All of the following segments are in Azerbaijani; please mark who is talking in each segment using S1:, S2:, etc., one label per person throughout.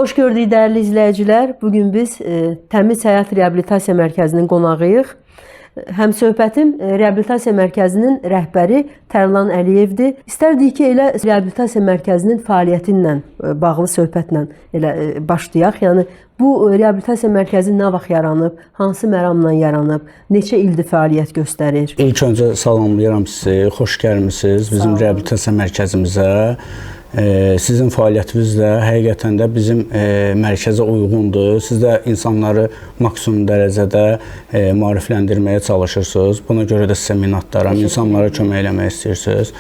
S1: Xoş gördük dəyərli izləyicilər. Bugün biz Təmiz Həyat Reabilitasiya Mərkəzinin qonağıyıq. Həmsöhbətim Reabilitasiya Mərkəzinin rəhbəri Tərlan Əliyevdir. İstərdik ki, elə Reabilitasiya Mərkəzinin fəaliyyəti ilə bağlı söhbətlə elə başlayaq. Yəni bu Reabilitasiya Mərkəzi nə vaxt yaranıb, hansı məramla yaranıb, neçə ildir fəaliyyət göstərir?
S2: İlk öncə salamlayıram sizi, xoş gəlmisiniz bizim Reabilitasiya Mərkəzimizə. Sizin fəaliyyətiniz də həqiqətən də bizim mərkəzə uyğundur. Siz də insanları maksimum dərəcədə maarifləndirməyə çalışırsınız. Buna görə də sizə minnətdaram. İnsanlara kömək eləmək istəyirsiniz.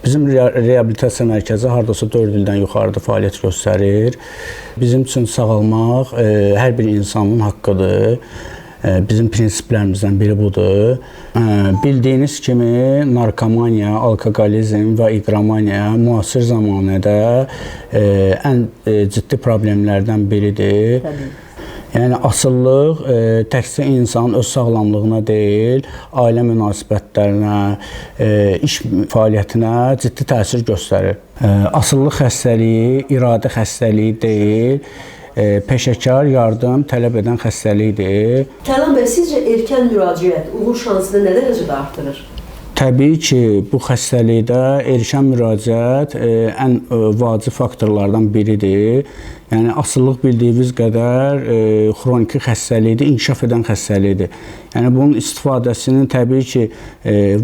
S2: Bizim reabilitasiya mərkəzi hardasa 4 ildən yuxarıda fəaliyyət göstərir. Bizim üçün sağalmaq hər bir insanın haqqıdır. Bizim prinsiplərimizdən biri budur. Bildiyiniz kimi narkomaniya, alkoqolizm və iqramaniya müasir zamanədə ən ciddi problemlərdən biridir. Təbii. Yəni asıllıq təkcə insan öz sağlamlığına deyil, ailə münasibətlərinə, iş fəaliyyətinə ciddi təsir göstərir. Asıllıq xəstəliyi iradə xəstəliyi deyil, peşəkar yardım tələb edən xəstəlikdir.
S1: Tərlan bəy, sizcə erkən müraciət uğur şansını nə dərəcədə artırır?
S2: Təbii ki, bu xəstəlikdə erkən müraciət ən vacib faktorlardan biridir. Yəni asıllıq bildiyiniz qədər xroniki xəstəlikdir, inkişaf edən xəstəlikdir. Yəni bunun istifadəsinin təbii ki,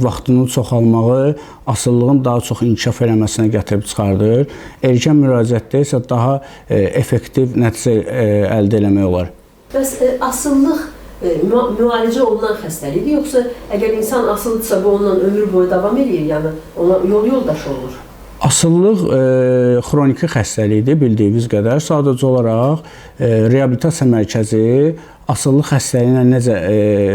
S2: vaxtının çoxalmağı asıllığın daha çox inkişaf eləməsinə gətirib çıxardır. Erkən müraciətdə isə daha effektiv nəticə əldə eləmək olar.
S1: Bəs asıllıq müalicə olunan xəstəlikdir, yoxsa əgər insan asıllıdırsa bu onunla ömür boyu davam edir, yəni ona yol yoldaşı olur?
S2: Asıllıq xroniki xəstəlikdir bildiyiniz qədər. Sadəcə olaraq reabilitasiya mərkəzi asıllıq xəstəliyi ilə necə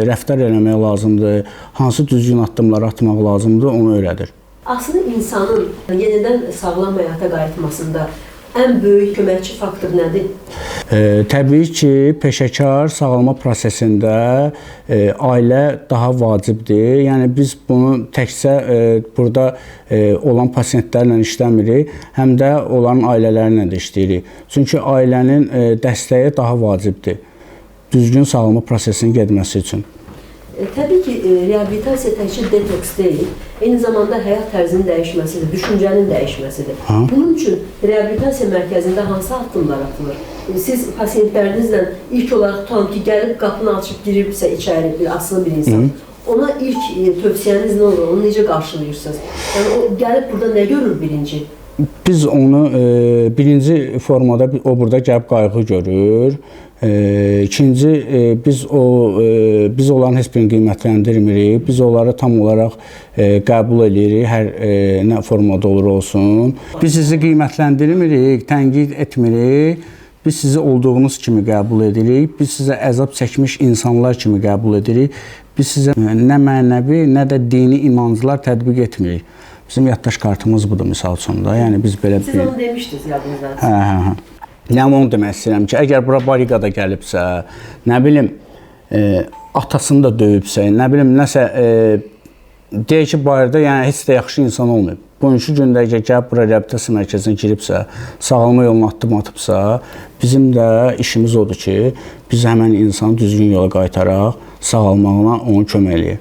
S2: rəftar eləmək lazımdır, hansı düzgün addımlar atmaq lazımdır, onu öyrədir.
S1: Aslında insanın yenidən sağlam həyata qayıtmasında ən böyük köməkçi faktor nədir?
S2: Təbii ki, peşəkar sağalma prosesində ailə daha vacibdir. Yəni biz bunu təkcə burada olan pasientlərlə işləmirik, həm də onların ailələrlə də işləyirik. Çünki ailənin dəstəyi daha vacibdir düzgün sağalma prosesinin getməsi üçün.
S1: Təbii ki, reabilitasiya təkcə detoks deyil, eyni zamanda həyat tərzinin dəyişməsidir, düşüncənin dəyişməsidir. Bunun üçün reabilitasiya mərkəzində hansı addımlar atılır? Siz pasientlərinizlə ilk olaraq tutalım ki, gəlib qapını açıb giribsə içəri bir asılı bir insan, ona ilk tövsiyəniz nə olur, onu necə qarşılayırsınız? Yəni o gəlib burada nə görür birinci?
S2: Biz onu birinci formada o burada gəlib qayğı görür. İkinci, biz onların heç birini qiymətləndirmirik. Biz onları tam olaraq qəbul edirik, hər nə formada olur olsun. Biz sizi qiymətləndirmirik, tənqid etmirik. Biz sizi olduğunuz kimi qəbul edirik. Biz sizə əzab çəkmiş insanlar kimi qəbul edirik. Biz sizə nə mənəvi, nə də dini imancılar tətbiq etmirik. Bizim yaddaş kartımız budur misal üçün də. Yəni biz belə
S1: Siz onu demişdiniz yadınızdan.
S2: Hə. Nə onu demək istəyirəm ki, əgər bura barikada gəlibsə, nə bilim, atasını da döyübsə, nə bilim, nəsə deyək ki, barədə yəni heç də yaxşı insan olmayıb. Bugünkü gündə əgər gəlib bura reabilitasiya mərkəzinə giribsə, sağalma yoluna addım atıbsa, bizim də işimiz odur ki, biz həmən insanı düzgün yola qaytaraq, sağalmağına onu kömək eləyək.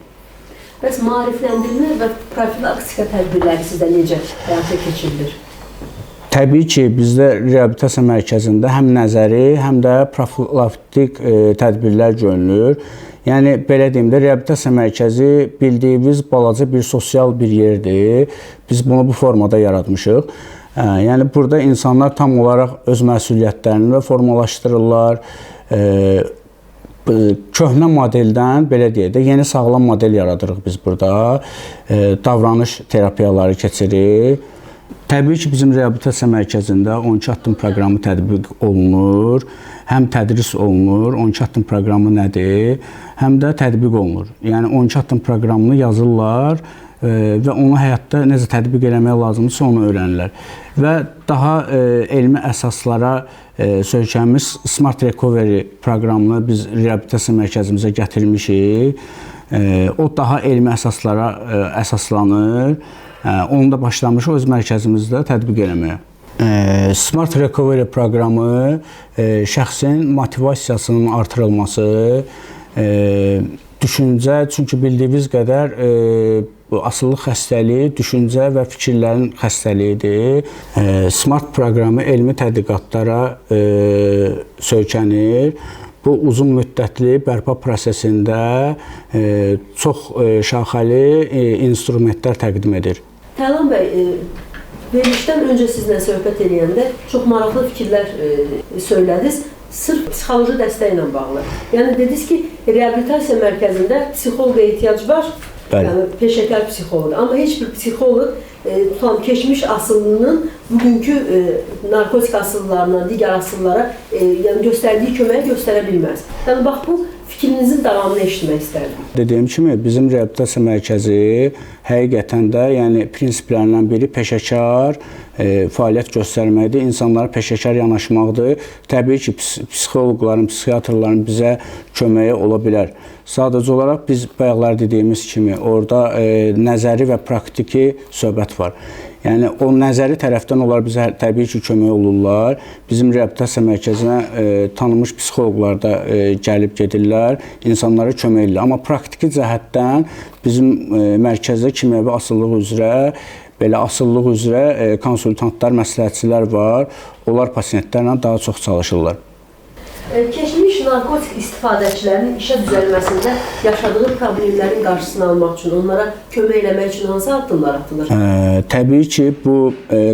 S1: Bəs maarifləndirmə və profilaktika tədbirləri sizdə necə həyata keçirilir?
S2: Təbii ki, bizdə reabilitasiya mərkəzində həm nəzəri, həm də profilaktik tədbirlər görülür. Yəni, belə deyim də, reabilitasiya mərkəzi bildiyimiz balaca bir sosial bir yerdir. Biz bunu bu formada yaratmışıq. Yəni, burada insanlar tam olaraq öz məsuliyyətlərini formalaşdırırlar. Köhnə modeldən, belə deyək də, yeni sağlam model yaradırıq biz burada. Davranış terapiyaları keçirik. Təbii ki, bizim reabilitasiya mərkəzində 12 addım proqramı tətbiq olunur, həm tədris olunur, 12 addım proqramı nədir, həm də tətbiq olunur. Yəni 12 addım proqramını yazırlar və onu həyatda necə tətbiq eləmək lazımdırsa onu öyrənirlər. Və daha elmi əsaslara söykənmiş Smart Recovery proqramını biz reabilitasiya mərkəzimizə gətirmişik. O daha elmi əsaslara əsaslanır. Onu da başlamışıq öz mərkəzimizdə tətbiq eləməyə. Smart Recovery proqramı şəxsin motivasiyasının artırılması, düşüncə, çünki bildiyiniz qədər asıllıq xəstəliyi düşüncə və fikirlərin xəstəliyidir. Smart proqramı elmi tədqiqatlara söykənir. Bu uzun müddətli bərpa prosesində çox şaxəli instrumentlər təqdim edir.
S1: Tərlan bəy, verilişdən öncə sizlə söhbət edəndə çox maraqlı fikirlər söylədiniz, sırf psixoloji dəstək ilə bağlı. Yəni dediniz ki, reabilitasiya mərkəzində psixoloqa ehtiyac var, yəni peşəkar psixoloq, amma heç bir psixoloq keçmiş asıllının bugünkü narkotik asıllarına, digər asıllara yəni göstərdiyi köməyi göstərə bilməz. Yəni bax bu fikrinizin davamını eşitmək istərdim.
S2: Dediyim kimi bizim reabilitasiya mərkəzi həqiqətən də yəni prinsiplərindən biri peşəkar fəaliyyət göstərməkdir, insanlara peşəkar yanaşmaqdır. Təbii ki, psixoloqların, psixiatrların bizə köməyi ola bilər. Sadəcə olaraq biz bayaqlar dediyimiz kimi orada nəzəri və praktiki söhbət var. Yəni o nəzəri tərəfdən onlar bizə təbii ki, kömək olurlar. Bizim reabilitasiya mərkəzinə tanınmış psixoloqlar da gəlib gedirlər, insanlara kömək edirlər. Amma praktiki cəhətdən bizim mərkəzdə kimyəvi asıllıq üzrə, belə asıllıq üzrə konsultantlar, məsləhətçilər var. Onlar pasientlərlə daha çox çalışırlar.
S1: Keçmiş narkotik istifadəçilərinin işə düzəlməsində yaşadığı problemlərin qarşısını almaq üçün, onlara kömək eləmək üçün hansı addımlar atılır?
S2: Təbii ki, bu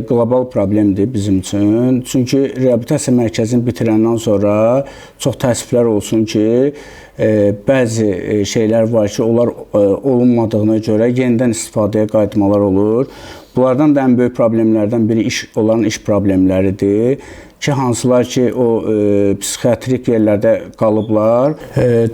S2: qlobal problemdir bizim üçün. Çünki reabilitasiya mərkəzini bitirəndən sonra çox təəssüflər olsun ki, bəzi şeylər var ki, onlar olunmadığına görə yenidən istifadəyə qayıtmalar olur. Bunlardan da ən böyük problemlərdən biri onların iş problemləridir ki, hansılar ki, o psixiatrik yerlərdə qalıblar.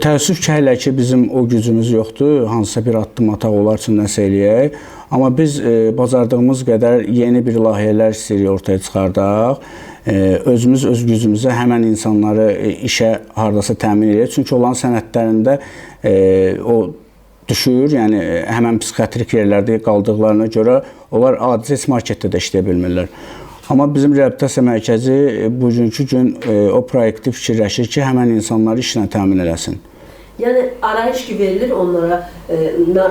S2: Təəssüf ki, hələ ki, bizim o gücümüz yoxdur, hansısa bir addım ataq, onlar üçün nəsə eləyək. Amma biz bacardığımız qədər yeni bir layihələr istəyirik ortaya çıxardaq. Özümüz öz gücümüzə həmən insanları işə hardasa təmin edək. Çünki onların sənədlərində o düşür, yəni həmən psixiatrik yerlərdə qaldıqlarına görə onlar adicə marketdə də işləyə bilmirlər. Amma bizim reabilitasiya mərkəzi bugünkü gün o proyekti fikirləşir ki, həmən insanları işlə təmin eləsin.
S1: Yəni arayış ki verilir onlara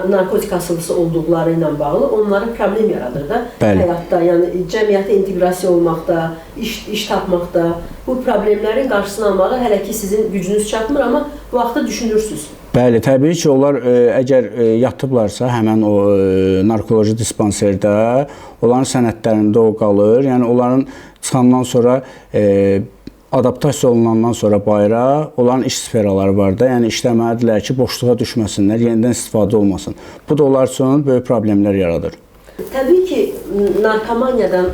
S1: narkotik asıllısı olduqları ilə bağlı onlara problem yaradır da həyatda, yəni cəmiyyətə inteqrasiya olmaqda, iş tapmaqda bu problemlərin qarşısını almağa hələ ki sizin gücünüz çatmır, amma bu vaxtda düşünürsünüz.
S2: Bəli, təbii ki, onlar əgər yatıblarsa həmən o narkoloji dispanserdə, onların sənədlərində o qalır. Yəni onların çıxandan sonra adaptasiya olunandan sonra bayra onların iş sferaları var da, yəni işləməlidirlər ki, boşluğa düşməsinlər, yenidən istifadə olmasın. Bu da onlar üçün böyük problemlər yaradır.
S1: Təbii ki, narkomaniyadan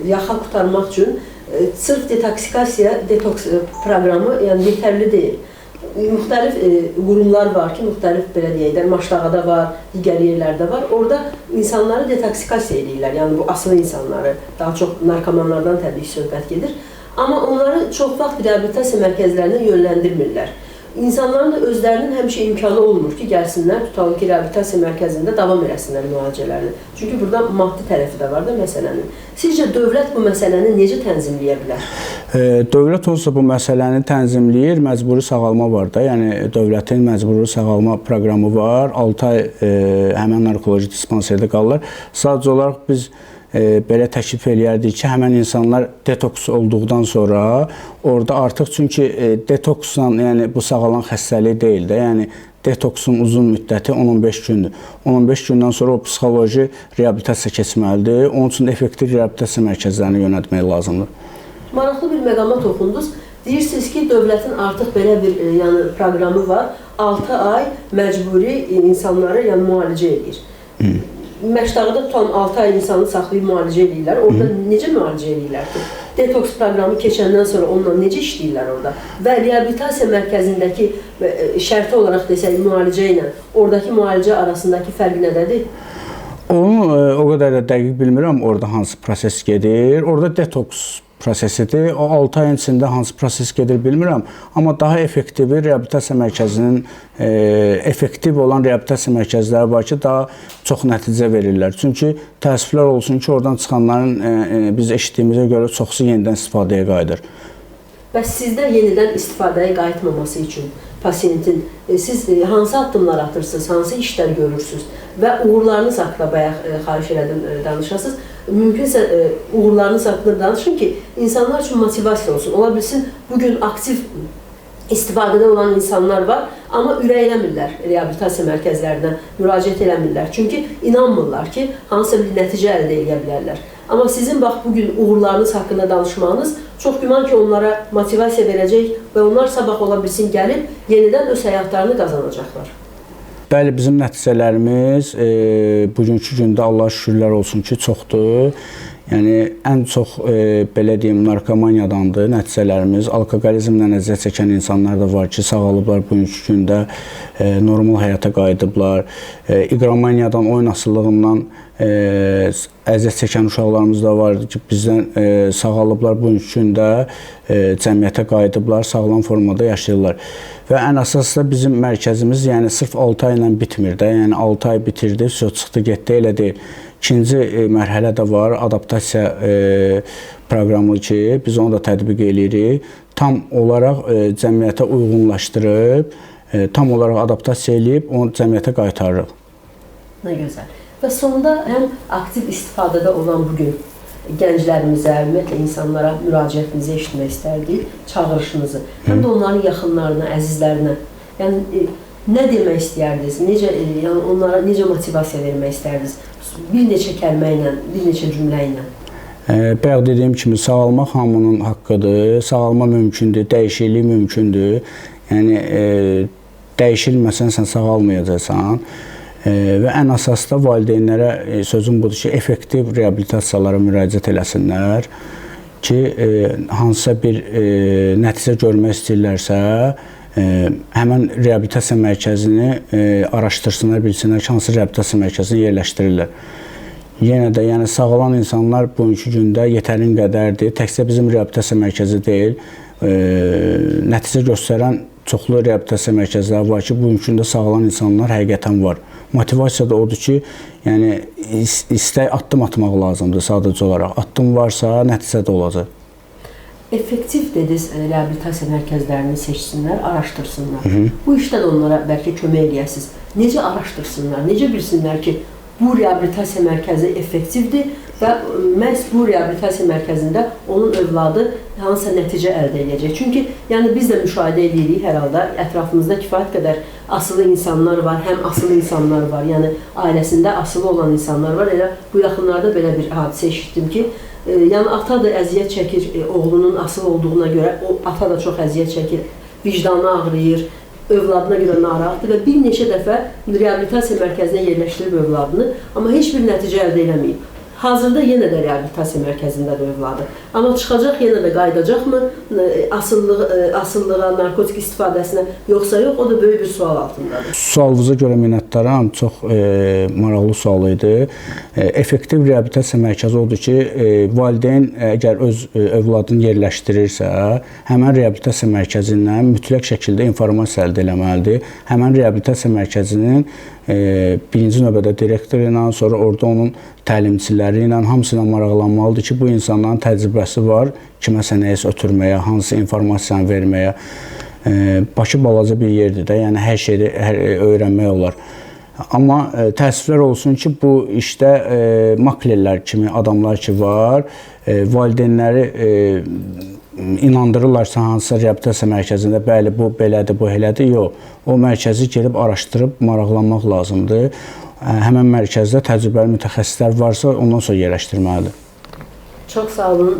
S1: yaxa qurtarmaq üçün sırf detoks proqramı yəni yetərli deyil. Müxtəlif qurumlar var ki, müxtəlif belə deyək də, Maşdağada var, digər yerlərdə var. Orada insanları detoksikasiya edirlər, yəni bu asılı insanları, daha çox narkomanlardan təbii ki, söhbət gedir. Amma onları çox vaxt reabilitasiya mərkəzlərinə yönləndirmirlər. İnsanların da özlərinin həmişə imkanı olmur ki, gəlsinlər, tutalım ki, reabilitasiya mərkəzində davam eləsinlər müalicələrini. Çünki burada maddi tərəfi də var da məsələnin. Sizcə dövlət bu məsələni necə tənzimləyə bilər?
S2: Dövlət olsa bu məsələni tənzimləyir, məcburi sağalma var da, yəni dövlətin məcburi sağalma proqramı var, 6 ay həmən narkoloji dispanserdə qalırlar. Sadəcə olaraq biz belə təklif eləyərdik ki, həmən insanlar detoks olduqdan sonra orada artıq, çünki detoksdan, yəni bu sağalan xəstəlik deyil də, yəni detoksun uzun müddəti 10-15 gündür. 10-15 gündən sonra o psixoloji reabilitasiya keçməlidir. Onun üçün effektiv reabilitasiya mərkəzlərinə yönəltmək lazımdır.
S1: Maraqlı bir məqama toxundunuz. Deyirsiniz ki, dövlətin artıq belə bir yəni proqramı var. 6 ay məcburi insanları yəni müalicə edir. Məşdağda tutan 6 ay insanı saxlayıb müalicə edirlər. Orada necə müalicə edirlər ki? Detoks proqramı keçəndən sonra onunla necə işləyirlər orada? Və reabilitasiya mərkəzindəki şərti olaraq desək müalicə ilə oradakı müalicə arasındakı fərq nədədir?
S2: Onu o qədər də dəqiq bilmirəm, orada hansı proses gedir. Orada detoks prosesidir. O 6 ayın içində hansı proses gedir bilmirəm. Amma daha effektiv reabilitasiya mərkəzinin effektiv olan reabilitasiya mərkəzləri var ki, daha çox nəticə verirlər. Çünki təəssüflər olsun ki, oradan çıxanların biz eşitdiyimizə görə çoxsu yenidən istifadəyə qayıdır.
S1: Bəs sizdə yenidən istifadəyə qayıtmaması üçün pasiyentin siz hansı addımlar atırsınız, hansı işlər görürsünüz və uğurlarınız haqqında bayaq xahiş elədim danışasınız. Mümkünsə uğurlarınız haqqında danışın ki, insanlar üçün motivasiya olsun. Ola bilsin, bugün aktiv istifadədə olan insanlar var, amma ürəkləmirlər reabilitasiya mərkəzlərinə, müraciət eləmirlər. Çünki inanmırlar ki, hansısa bir nəticə əldə edə bilərlər. Amma sizin bax, bugün uğurlarınız haqqında danışmağınız çox güman ki, onlara motivasiya verəcək və onlar sabah ola bilsin gəlib, yenidən öz həyatlarını qazanacaqlar.
S2: Bəli, bizim nəticələrimiz bugünkü gündə Allah şükürlər olsun ki, çoxdur. Yəni, ən çox, belə deyim, narkomaniyadandır nəticələrimiz. Alkoqolizmlə əziyyət çəkən insanlar da var ki, sağalıblar bugünkü gündə, normal həyata qayıdıblar. İqromaniyadan, oyun asıllığından əziyyət çəkən uşaqlarımız da var ki, bizdən sağalıblar bugünkü gündə, cəmiyyətə qayıdıblar, sağlam formada yaşayırlar. Və ən əsas da bizim mərkəzimiz, yəni sırf 6 ay ilə bitmir də, yəni 6 ay bitirdi, söz çıxdı, getdi, elə deyil. İkinci mərhələ də var, adaptasiya proqramı ki, biz onu da tətbiq edirik. Tam olaraq cəmiyyətə uyğunlaşdırıb, tam olaraq adaptasiya edib, onu cəmiyyətə qaytarırıq.
S1: Nə gözəl. Və sonda həm aktiv istifadədə olan bugün gənclərimizə, ümumiyyətlə insanlara müraciətinizi eşitmək istərdik, çağırışınızı. Həm də onların yaxınlarına, əzizlərinə. Yəni, nə demək istərdiniz? Yəni, onlara necə motivasiya vermək istərdiniz? Bir neçə kəlmə ilə, bir neçə cümlə ilə.
S2: Bayaq dediyim kimi, sağalmaq hamının haqqıdır, sağalma mümkündür, dəyişiklik mümkündür. Yəni, dəyişilməsən sən sağalmayacaqsan. və ən əsas da valideynlərə sözüm budur ki, effektiv reabilitasiyalara müraciət eləsinlər ki, hansısa bir nəticə görmək istəyirlərsə, həmən reabilitasiya mərkəzini araşdırsınlar, bilsinlər ki, hansı reabilitasiya mərkəzinə yerləşdirirlər. Yenə də, yəni sağalan insanlar bugünkü gündə yetərin qədərdir. Təkcə bizim reabilitasiya mərkəzi deyil, nəticə göstərən çoxlu reabilitasiya mərkəzləri var ki, bugünkü gündə sağalan insanlar həqiqətən var. Motivasiya da odur ki, yəni istək addım atmaq lazımdır sadəcə olaraq. Addım varsa, nəticə də olacaq.
S1: Effektiv dediniz, reabilitasiya mərkəzlərini seçsinlər, araşdırsınlar. Bu işdə də onlara bəlkə kömək eləyəsiniz. Necə araşdırsınlar, necə bilsinlər ki, bu reabilitasiya mərkəzi effektivdir və məhz bu reabilitasiya mərkəzində onun övladı hansısa nəticə əldə edəcək. Çünki yəni biz də müşahidə edirik hər halda, ətrafımızda kifayət qədər asılı insanlar var, həm asılı insanlar var, yəni ailəsində asılı olan insanlar var. Elə bu yaxınlarda belə bir hadisə eşitdim ki, yəni ata da əziyyət çəkir, oğlunun asılı olduğuna görə, o ata da çox əziyyət çəkir, vicdanı ağrıyır, övladına görə narahatdır və bir neçə dəfə reabilitasiya mərkəzinə yerləşdirib övladını, amma heç bir nəticə əldə eləməyib. Hazırda yenə də reabilitasiya mərkəzindədir övladı. Amma çıxacaq, yenə də qayıdacaqmı asıllığa, narkotik istifadəsinə, yoxsa yox, o da böyük bir sual altındadır.
S2: Sualınıza görə minnətdaram. Çox maraqlı sual idi. Effektiv reabilitasiya mərkəzi odur ki, valideyn əgər öz övladını yerləşdirirsə, həmən reabilitasiya mərkəzindən mütləq şəkildə informasiya əldə eləməlidir. Həmən reabilitasiya mərkəzinin birinci növbədə direktoru ilə, sonra orada onun təlimçiləri ilə hamısı ilə maraqlanmalıdır ki, bu insanların təcrübəsi var kiməsə nəyisə ötürməyə, hansı informasiyanı verməyə. Bakı balaca bir yerdir də, yəni hər şeyi öyrənmək olar. Amma təəssüflər olsun ki, bu işdə maklerlər kimi adamlar ki var, valideynləri inandırırlarsa hansısa reabilitasiya mərkəzində, bəli, bu belədir, bu elədir, yox. O mərkəzi gedib araşdırıb maraqlanmaq lazımdır. Həmən mərkəzdə təcrübəli mütəxəssislər varsa, ondan sonra yerləşdirməlidir.
S1: Çox sağ olun.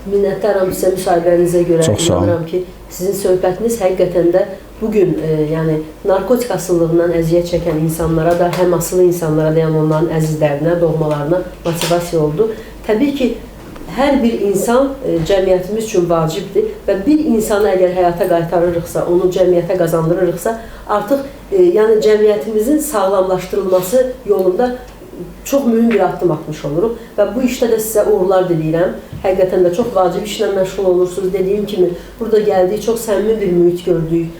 S1: Minnətdaram sizə müsahibənizə görə. İnanıram ki, sizin söhbətiniz həqiqətən də bugün yəni narkotik asıllığından əziyyət çəkən insanlara da, həm asılı insanlara da, yəni onların əzizlərinə, doğmalarına motivasiya oldu. Təbii ki, hər bir insan cəmiyyətimiz üçün vacibdir və bir insanı əgər həyata qaytarırıqsa, onu cəmiyyətə qazandırırıqsa, artıq yəni cəmiyyətimizin sağlamlaşdırılması yolunda çox mühüm bir addım atmış oluruq və bu işdə də sizə uğurlar diləyirəm. Həqiqətən də çox vacib işlə məşğul olursunuz. Dediyim kimi, burada gəldik, çox səmimi bir mühit gördük,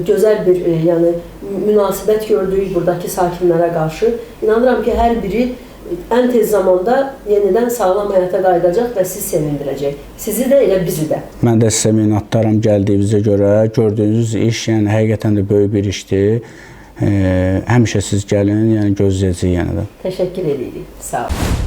S1: gözəl bir yəni münasibət gördük buradakı sakinlərə qarşı. İnanıram ki, hər biri ən tez zamanda yenidən sağlam həyata qayıdacaq və sizi sevindirəcək. Sizi də, elə bizi də.
S2: Mən də sizə minnətdaram gəldiyinizə görə. Gördüyünüz iş, yəni həqiqətən də böyük bir işdir. Həmişə siz gəlin, yəni gözləyəcəyik yenə də.
S1: Təşəkkür edirik. Sağ olun.